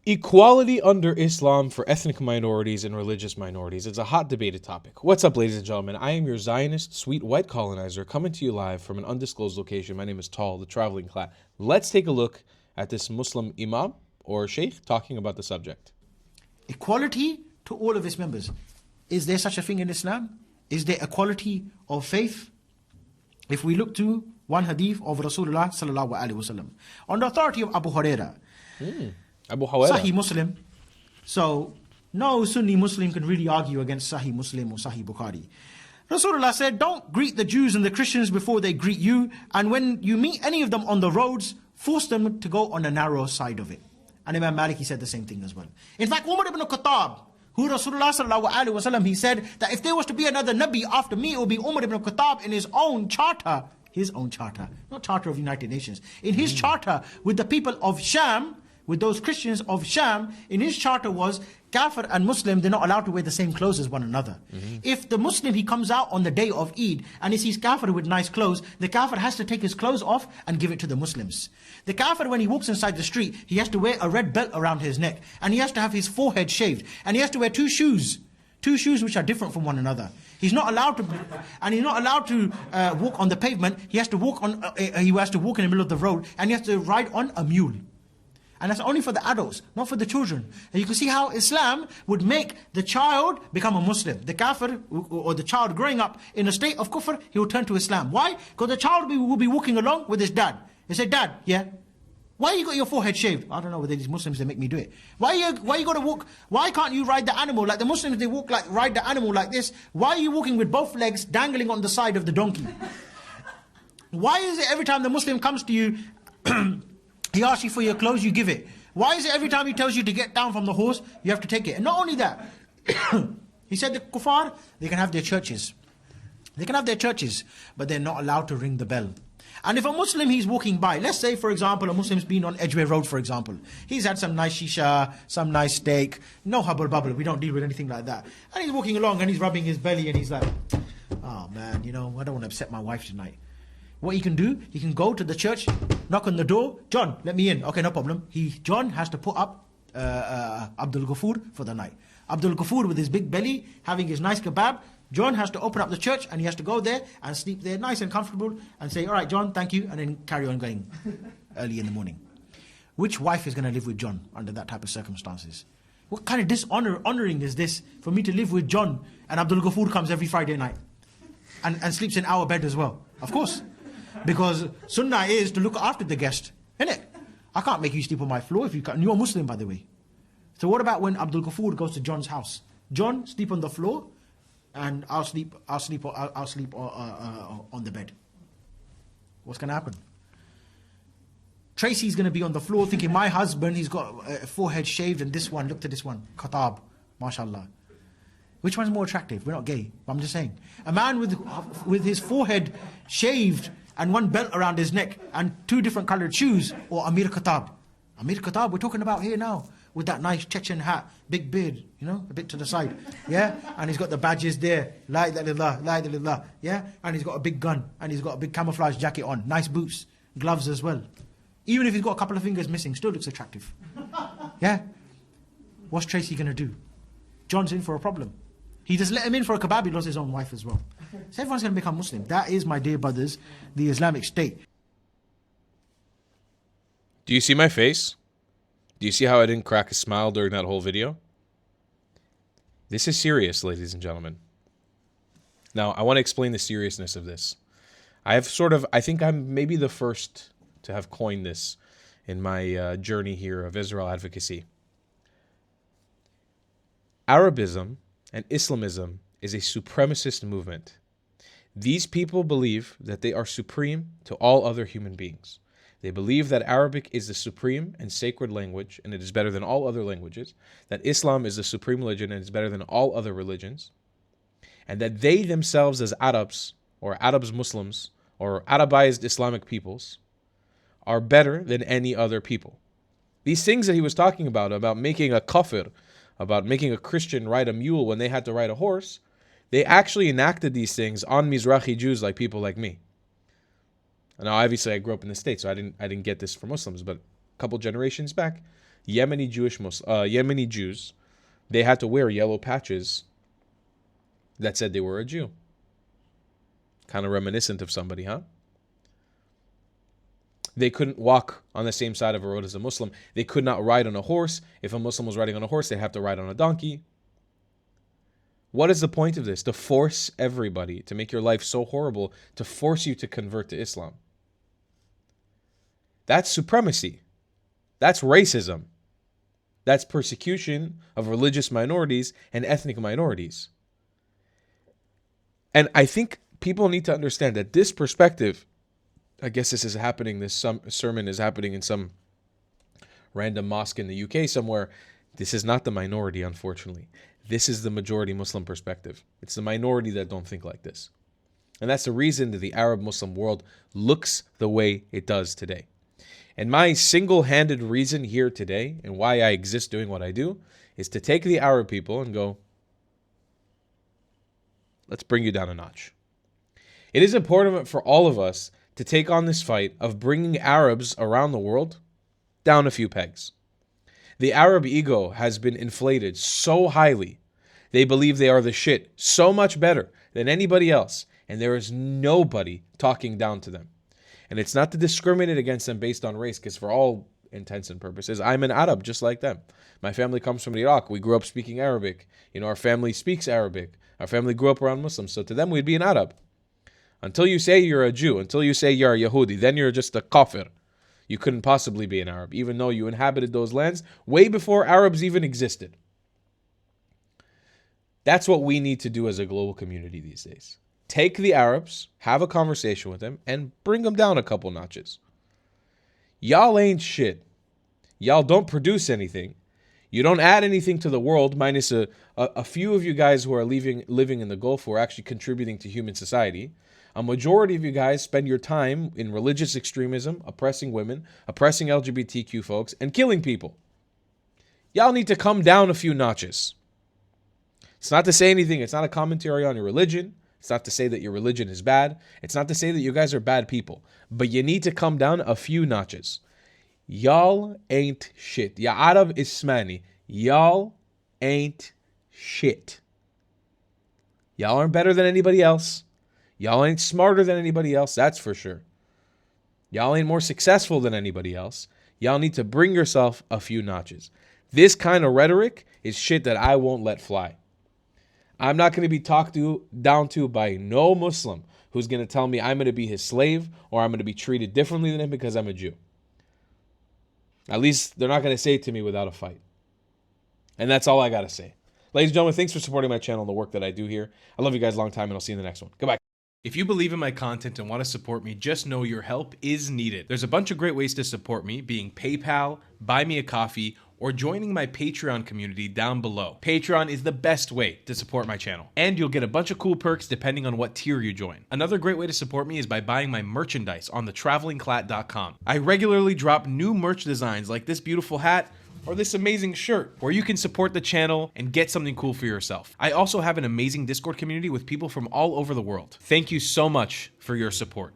Equality under Islam for ethnic minorities and religious minorities. It's a hot debated topic. What's up, ladies and gentlemen? I am your Zionist, sweet white colonizer coming to you live from an undisclosed location. My name is Tall, the traveling class. Let's take a look at this Muslim Imam or Sheikh talking about the subject. Equality to all of its members. Is there such a thing in Islam? Is there equality of faith? If we look to one hadith of Rasulullah sallallahu alaihi wasallam, on the authority of Abu Huraira, Abu Huraira. Sahih Muslim. So no Sunni Muslim can really argue against Sahih Muslim or Sahih Bukhari. Rasulullah said, don't greet the Jews and the Christians before they greet you, and when you meet any of them on the roads, force them to go on the narrow side of it. And Imam Malik, he said the same thing as well. In fact, Umar ibn Khattab, who Rasulullah sallallahu alaihi wasallam, he said that if there was to be another Nabi after me, it would be Umar ibn Khattab in his own charter, not charter of United Nations, in his charter with the people of Sham, with those Christians of Sham, in his charter was Kafir and Muslim, they're not allowed to wear the same clothes as one another. If the Muslim, he comes out on the day of Eid and he sees Kafir with nice clothes, the Kafir has to take his clothes off and give it to the Muslims. The Kafir, when he walks inside the street, he has to wear a red belt around his neck, and he has to have his forehead shaved, and he has to wear two shoes which are different from one another. He's not allowed to, and he's not allowed to walk on the pavement. He has to walk in the middle of the road, and he has to ride on a mule. And that's only for the adults, not for the children. And you can see how Islam would make the child become a Muslim. The kafir, or the child growing up in a state of kufr, he will turn to Islam. Why? Because the child will be walking along with his dad. He said, Dad, yeah? Why you got your forehead shaved? I don't know whether these Muslims, they make me do it. Why you got to walk? Why can't you ride the animal? Like the Muslims, they ride the animal like this. Why are you walking with both legs dangling on the side of the donkey? Why is it every time the Muslim comes to you, he asks you for your clothes, you give it? Why is it every time he tells you to get down from the horse, you have to take it? And not only that, he said the kuffar, they can have their churches. They can have their churches, but they're not allowed to ring the bell. And if a Muslim, he's walking by, let's say for example, a Muslim's been on Edgware Road for example. He's had some nice shisha, some nice steak, no hubble bubble, we don't deal with anything like that. And he's walking along and he's rubbing his belly and he's like, oh man, I don't want to upset my wife tonight. What he can do, he can go to the church, knock on the door, John, let me in. Okay, no problem. John has to put up Abdul Ghafoor for the night. Abdul Ghafoor with his big belly, having his nice kebab, John has to open up the church and he has to go there and sleep there nice and comfortable and say, all right, John, thank you, and then carry on going early in the morning. Which wife is going to live with John under that type of circumstances? What kind of honoring is this for me to live with John and Abdul Ghafoor comes every Friday night and sleeps in our bed as well? Of course. Because sunnah is to look after the guest, isn't it? I can't make you sleep on my floor if you can't. You're a Muslim, by the way. So what about when Abdul Ghafoor goes to John's house? John, sleep on the floor, and I'll sleep on the bed. What's going to happen? Tracy's going to be on the floor thinking, my husband, he's got a forehead shaved, and this one, look at this one, Khatab, mashallah. Which one's more attractive? We're not gay, but I'm just saying. A man with his forehead shaved and one belt around his neck and two different colored shoes, or Amir Khattab. Amir Khattab, we're talking about here now, with that nice Chechen hat, big beard, a bit to the side, yeah? And he's got the badges there, la ilaha illallah, la ilaha illallah, yeah? And he's got a big gun, and he's got a big camouflage jacket on, nice boots, gloves as well. Even if he's got a couple of fingers missing, still looks attractive, yeah? What's Tracy going to do? John's in for a problem. He just let him in for a kebab, he lost his own wife as well. So everyone's going to become Muslim. That is, my dear brothers, the Islamic State. Do you see my face? Do you see how I didn't crack a smile during that whole video? This is serious, ladies and gentlemen. Now, I want to explain the seriousness of this. I think I'm maybe the first to have coined this in my journey here of Israel advocacy. Arabism and Islamism is a supremacist movement. These people believe that they are supreme to all other human beings. They believe that Arabic is the supreme and sacred language, and it is better than all other languages, that Islam is the supreme religion and is better than all other religions, and that they themselves as Arabs, or Arabs Muslims, or Arabized Islamic peoples, are better than any other people. These things that he was talking about making a kafir, about making a Christian ride a mule when they had to ride a horse, they actually enacted these things on Mizrahi Jews like people like me. Now, obviously, I grew up in the States, so I didn't get this from Muslims, but a couple generations back, Yemeni Jews, they had to wear yellow patches that said they were a Jew. Kind of reminiscent of somebody, huh? They couldn't walk on the same side of a road as a Muslim. They could not ride on a horse. If a Muslim was riding on a horse, they'd have to ride on a donkey. What is the point of this? To force everybody, to make your life so horrible, to force you to convert to Islam. That's supremacy. That's racism. That's persecution of religious minorities and ethnic minorities. And I think people need to understand that this perspective, I guess this is happening, this sermon is happening in some random mosque in the UK somewhere. This is not the minority, unfortunately. This is the majority Muslim perspective. It's the minority that don't think like this. And that's the reason that the Arab Muslim world looks the way it does today. And my single-handed reason here today and why I exist doing what I do is to take the Arab people and go, let's bring you down a notch. It is important for all of us to take on this fight of bringing Arabs around the world down a few pegs. The Arab ego has been inflated so highly. They believe they are the shit so much better than anybody else, and there is nobody talking down to them. And it's not to discriminate against them based on race, because for all intents and purposes, I'm an Arab just like them. My family comes from Iraq. We grew up speaking Arabic. Our family speaks Arabic. Our family grew up around Muslims. So to them, we'd be an Arab. Until you say you're a Jew, until you say you're a Yahudi, then you're just a kafir. You couldn't possibly be an Arab, even though you inhabited those lands way before Arabs even existed. That's what we need to do as a global community these days. Take the Arabs, have a conversation with them, and bring them down a couple notches. Y'all ain't shit. Y'all don't produce anything. You don't add anything to the world, minus a few of you guys who are living in the Gulf who are actually contributing to human society. A majority of you guys spend your time in religious extremism, oppressing women, oppressing LGBTQ folks, and killing people. Y'all need to come down a few notches. It's not to say anything. It's not a commentary on your religion. It's not to say that your religion is bad. It's not to say that you guys are bad people. But you need to come down a few notches. Y'all ain't shit. Ya Arab Ismani. Y'all ain't shit. Y'all aren't better than anybody else. Y'all ain't smarter than anybody else, that's for sure. Y'all ain't more successful than anybody else. Y'all need to bring yourself a few notches. This kind of rhetoric is shit that I won't let fly. I'm not going to be talked down to by no Muslim who's going to tell me I'm going to be his slave or I'm going to be treated differently than him because I'm a Jew. At least they're not going to say it to me without a fight. And that's all I got to say. Ladies and gentlemen, thanks for supporting my channel and the work that I do here. I love you guys a long time, and I'll see you in the next one. Goodbye. If you believe in my content and want to support me, just know your help is needed. There's a bunch of great ways to support me, being PayPal, Buy Me a Coffee, or joining my Patreon community down below. Patreon is the best way to support my channel, and you'll get a bunch of cool perks depending on what tier you join. Another great way to support me is by buying my merchandise on thetravelingclat.com. I regularly drop new merch designs like this beautiful hat, or this amazing shirt, where you can support the channel and get something cool for yourself. I also have an amazing Discord community with people from all over the world. Thank you so much for your support.